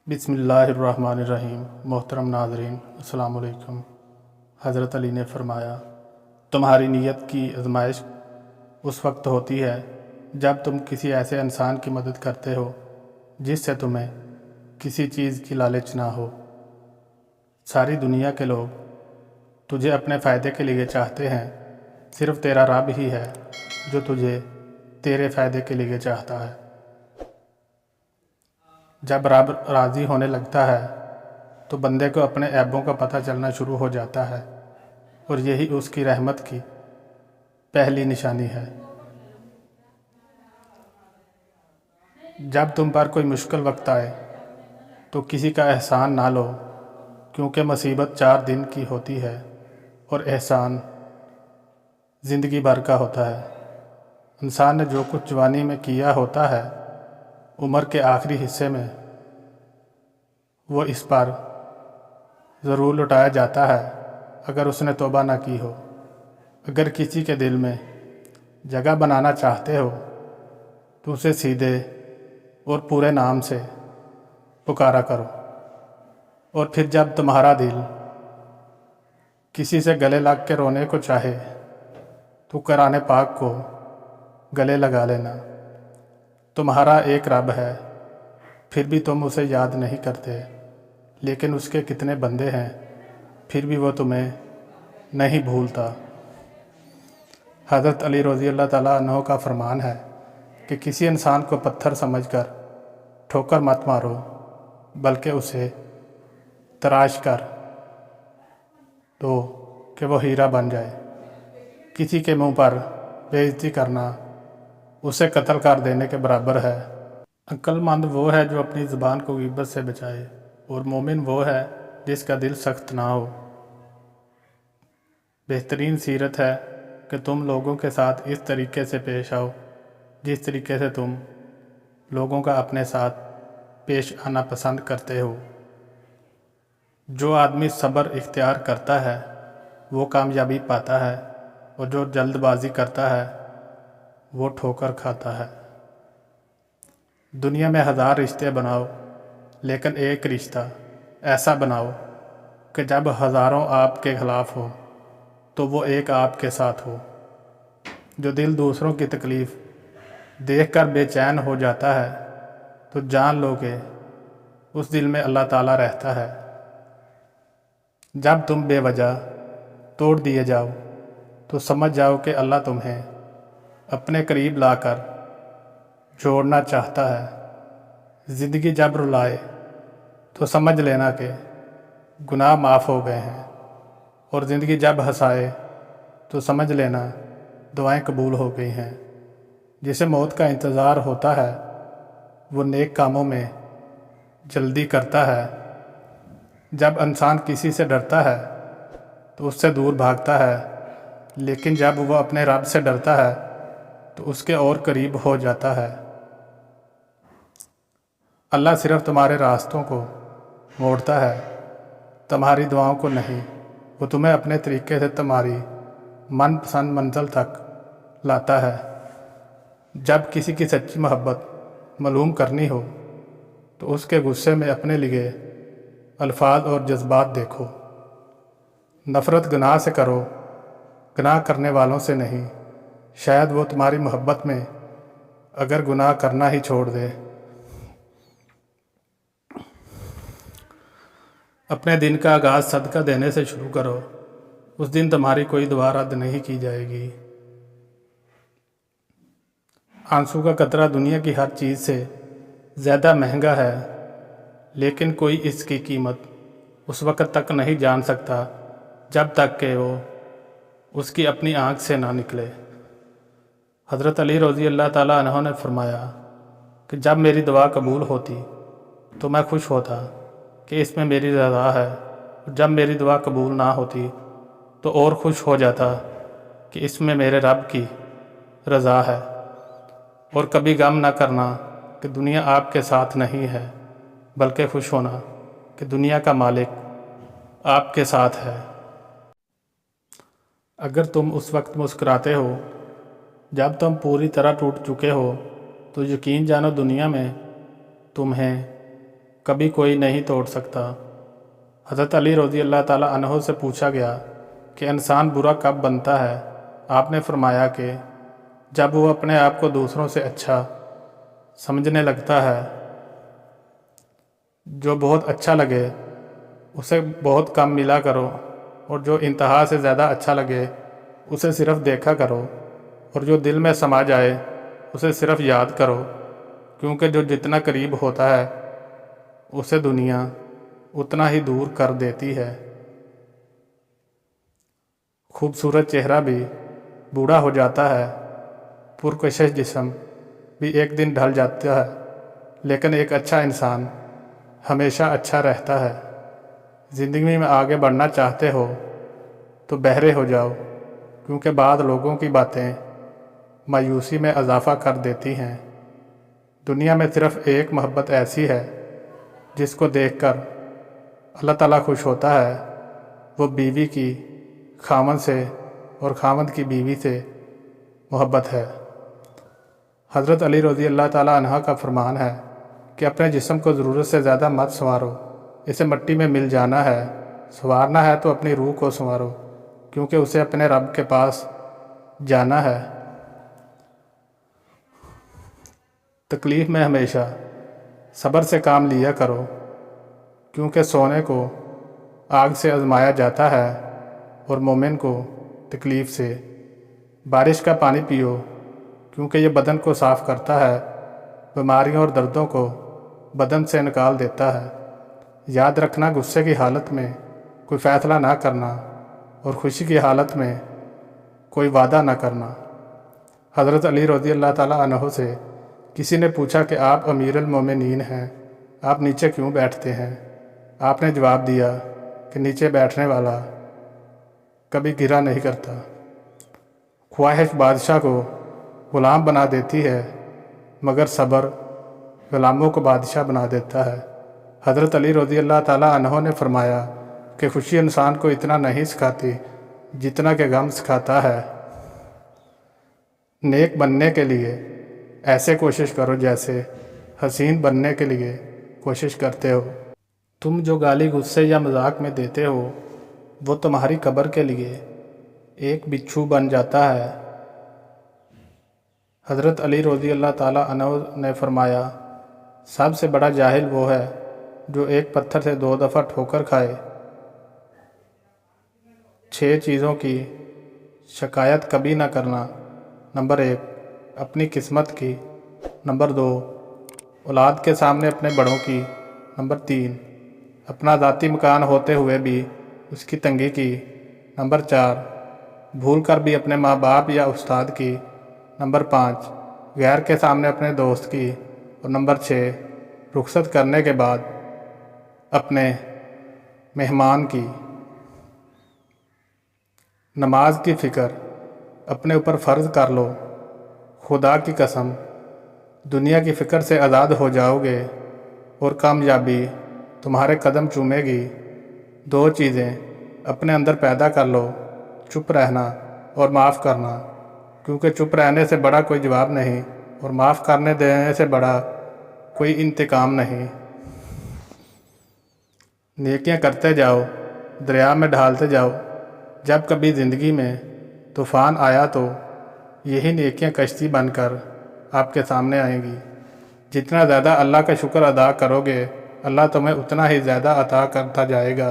بسم اللہ الرحمن الرحیم۔ محترم ناظرین السلام علیکم۔ حضرت علی نے فرمایا، تمہاری نیت کی آزمائش اس وقت ہوتی ہے جب تم کسی ایسے انسان کی مدد کرتے ہو جس سے تمہیں کسی چیز کی لالچ نہ ہو۔ ساری دنیا کے لوگ تجھے اپنے فائدے کے لیے چاہتے ہیں، صرف تیرا رب ہی ہے جو تجھے تیرے فائدے کے لیے چاہتا ہے۔ جب رب راضی ہونے لگتا ہے تو بندے کو اپنے عیبوں کا پتہ چلنا شروع ہو جاتا ہے، اور یہی اس کی رحمت کی پہلی نشانی ہے۔ جب تم پر کوئی مشکل وقت آئے تو کسی کا احسان نہ لو، کیونکہ مصیبت 4 دن کی ہوتی ہے اور احسان زندگی بھر کا ہوتا ہے۔ انسان نے جو کچھ جوانی میں کیا ہوتا ہے، عمر کے آخری حصے میں وہ اس پر ضرور لوٹایا جاتا ہے اگر اس نے توبہ نہ کی ہو۔ اگر کسی کے دل میں جگہ بنانا چاہتے ہو تو اسے سیدھے اور پورے نام سے پکارا کرو، اور پھر جب تمہارا دل کسی سے گلے لگ کے رونے کو چاہے تو قرآن پاک کو گلے لگا لینا۔ تمہارا ایک رب ہے، پھر بھی تم اسے یاد نہیں کرتے، لیکن اس کے کتنے بندے ہیں، پھر بھی وہ تمہیں نہیں بھولتا۔ حضرت علی رضی اللہ تعالیٰ عنہ کا فرمان ہے کہ کسی انسان کو پتھر سمجھ کر ٹھوکر مت مارو، بلکہ اسے تراش کر دو کہ وہ ہیرا بن جائے۔ کسی کے منہ پر بے عزتی کرنا اسے قتل کر دینے کے برابر ہے۔ عقل مند وہ ہے جو اپنی زبان کو غیبت سے بچائے، اور مومن وہ ہے جس کا دل سخت نہ ہو۔ بہترین سیرت ہے کہ تم لوگوں کے ساتھ اس طریقے سے پیش آؤ جس طریقے سے تم لوگوں کا اپنے ساتھ پیش آنا پسند کرتے ہو۔ جو آدمی صبر اختیار کرتا ہے وہ کامیابی پاتا ہے، اور جو جلد بازی کرتا ہے وہ ٹھوکر کھاتا ہے۔ دنیا میں 1000 رشتے بناؤ، لیکن ایک رشتہ ایسا بناؤ کہ جب ہزاروں آپ کے خلاف ہو تو وہ ایک آپ کے ساتھ ہو۔ جو دل دوسروں کی تکلیف دیکھ کر بے چین ہو جاتا ہے تو جان لو کہ اس دل میں اللہ تعالیٰ رہتا ہے۔ جب تم بے وجہ توڑ دیے جاؤ تو سمجھ جاؤ کہ اللہ تمہیں اپنے قریب لا کر جوڑنا چاہتا ہے۔ زندگی جب رلائے تو سمجھ لینا کہ گناہ معاف ہو گئے ہیں، اور زندگی جب ہنسائے تو سمجھ لینا دعائیں قبول ہو گئی ہیں۔ جسے موت کا انتظار ہوتا ہے وہ نیک کاموں میں جلدی کرتا ہے۔ جب انسان کسی سے ڈرتا ہے تو اس سے دور بھاگتا ہے، لیکن جب وہ اپنے رب سے ڈرتا ہے تو اس کے اور قریب ہو جاتا ہے۔ اللہ صرف تمہارے راستوں کو موڑتا ہے، تمہاری دعاؤں کو نہیں۔ وہ تمہیں اپنے طریقے سے تمہاری من پسند منزل تک لاتا ہے۔ جب کسی کی سچی محبت معلوم کرنی ہو تو اس کے غصے میں اپنے لیے الفاظ اور جذبات دیکھو۔ نفرت گناہ سے کرو، گناہ کرنے والوں سے نہیں۔ شاید وہ تمہاری محبت میں اگر گناہ کرنا ہی چھوڑ دے۔ اپنے دن کا آغاز صدقہ دینے سے شروع کرو، اس دن تمہاری کوئی دعا رد نہیں کی جائے گی۔ آنسو کا قطرہ دنیا کی ہر چیز سے زیادہ مہنگا ہے، لیکن کوئی اس کی قیمت اس وقت تک نہیں جان سکتا جب تک کہ وہ اس کی اپنی آنکھ سے نہ نکلے۔ حضرت علی رضی اللہ تعالیٰ عنہ نے فرمایا کہ جب میری دعا قبول ہوتی تو میں خوش ہوتا کہ اس میں میری رضا ہے، اور جب میری دعا قبول نہ ہوتی تو اور خوش ہو جاتا کہ اس میں میرے رب کی رضا ہے۔ اور کبھی غم نہ کرنا کہ دنیا آپ کے ساتھ نہیں ہے، بلکہ خوش ہونا کہ دنیا کا مالک آپ کے ساتھ ہے۔ اگر تم اس وقت مسکراتے ہو جب تم پوری طرح ٹوٹ چکے ہو تو یقین جانو دنیا میں تمہیں کبھی کوئی نہیں توڑ سکتا۔ حضرت علی رضی اللہ تعالیٰ عنہ سے پوچھا گیا کہ انسان برا کب بنتا ہے؟ آپ نے فرمایا کہ جب وہ اپنے آپ کو دوسروں سے اچھا سمجھنے لگتا ہے۔ جو بہت اچھا لگے اسے بہت کم ملا کرو، اور جو انتہا سے زیادہ اچھا لگے اسے صرف دیکھا کرو، اور جو دل میں سما جائے اسے صرف یاد کرو، کیونکہ جو جتنا قریب ہوتا ہے اسے دنیا اتنا ہی دور کر دیتی ہے۔ خوبصورت چہرہ بھی بوڑھا ہو جاتا ہے، پرکشش جسم بھی ایک دن ڈھل جاتا ہے، لیکن ایک اچھا انسان ہمیشہ اچھا رہتا ہے۔ زندگی میں آگے بڑھنا چاہتے ہو تو بہرے ہو جاؤ، کیونکہ بعض لوگوں کی باتیں مایوسی میں اضافہ کر دیتی ہیں۔ دنیا میں صرف ایک محبت ایسی ہے جس کو دیکھ کر اللہ تعالیٰ خوش ہوتا ہے، وہ بیوی کی خاوند سے اور خاوند کی بیوی سے محبت ہے۔ حضرت علی رضی اللہ تعالیٰ عنہ کا فرمان ہے کہ اپنے جسم کو ضرورت سے زیادہ مت سنوارو، اسے مٹی میں مل جانا ہے۔ سنوارنا ہے تو اپنی روح کو سنوارو، کیونکہ اسے اپنے رب کے پاس جانا ہے۔ تکلیف میں ہمیشہ صبر سے کام لیا کرو، کیونکہ سونے کو آگ سے آزمایا جاتا ہے اور مومن کو تکلیف سے۔ بارش کا پانی پیو، کیونکہ یہ بدن کو صاف کرتا ہے، بیماریوں اور دردوں کو بدن سے نکال دیتا ہے۔ یاد رکھنا، غصے کی حالت میں کوئی فیصلہ نہ کرنا اور خوشی کی حالت میں کوئی وعدہ نہ کرنا۔ حضرت علی رضی اللہ تعالیٰ عنہ سے کسی نے پوچھا کہ آپ امیر المومنین ہیں، آپ نیچے کیوں بیٹھتے ہیں؟ آپ نے جواب دیا کہ نیچے بیٹھنے والا کبھی گرا نہیں کرتا۔ خواہش بادشاہ کو غلام بنا دیتی ہے، مگر صبر غلاموں کو بادشاہ بنا دیتا ہے۔ حضرت علی رضی اللہ تعالیٰ عنہ نے فرمایا کہ خوشی انسان کو اتنا نہیں سکھاتی جتنا کہ غم سکھاتا ہے۔ نیک بننے کے لیے ایسے کوشش کرو جیسے حسین بننے کے لیے کوشش کرتے ہو۔ تم جو گالی غصے یا مذاق میں دیتے ہو وہ تمہاری قبر کے لیے ایک بچھو بن جاتا ہے۔ حضرت علی رضی اللہ تعالیٰ عنہ نے فرمایا، سب سے بڑا جاہل وہ ہے جو ایک پتھر سے 2 دفعہ ٹھوکر کھائے۔ 6 چیزوں کی شکایت کبھی نہ کرنا۔ نمبر 1، اپنی قسمت کی۔ نمبر 2، اولاد کے سامنے اپنے بڑوں کی۔ نمبر 3، اپنا ذاتی مکان ہوتے ہوئے بھی اس کی تنگی کی۔ نمبر 4، بھول کر بھی اپنے ماں باپ یا استاد کی۔ نمبر 5، غیر کے سامنے اپنے دوست کی۔ اور نمبر 6، رخصت کرنے کے بعد اپنے مہمان کی۔ نماز کی فکر اپنے اوپر فرض کر لو۔ خدا کی قسم، دنیا کی فکر سے آزاد ہو جاؤ گے اور کامیابی تمہارے قدم چومے گی۔ 2 چیزیں اپنے اندر پیدا کر لو، چپ رہنا اور معاف کرنا، کیونکہ چپ رہنے سے بڑا کوئی جواب نہیں اور معاف کرنے دینے سے بڑا کوئی انتقام نہیں۔ نیکیاں کرتے جاؤ، دریا میں ڈھالتے جاؤ۔ جب کبھی زندگی میں طوفان آیا تو یہی نیکیاں کشتی بن کر آپ کے سامنے آئیں گی۔ جتنا زیادہ اللہ کا شکر ادا کرو گے، اللہ تمہیں اتنا ہی زیادہ عطا کرتا جائے گا۔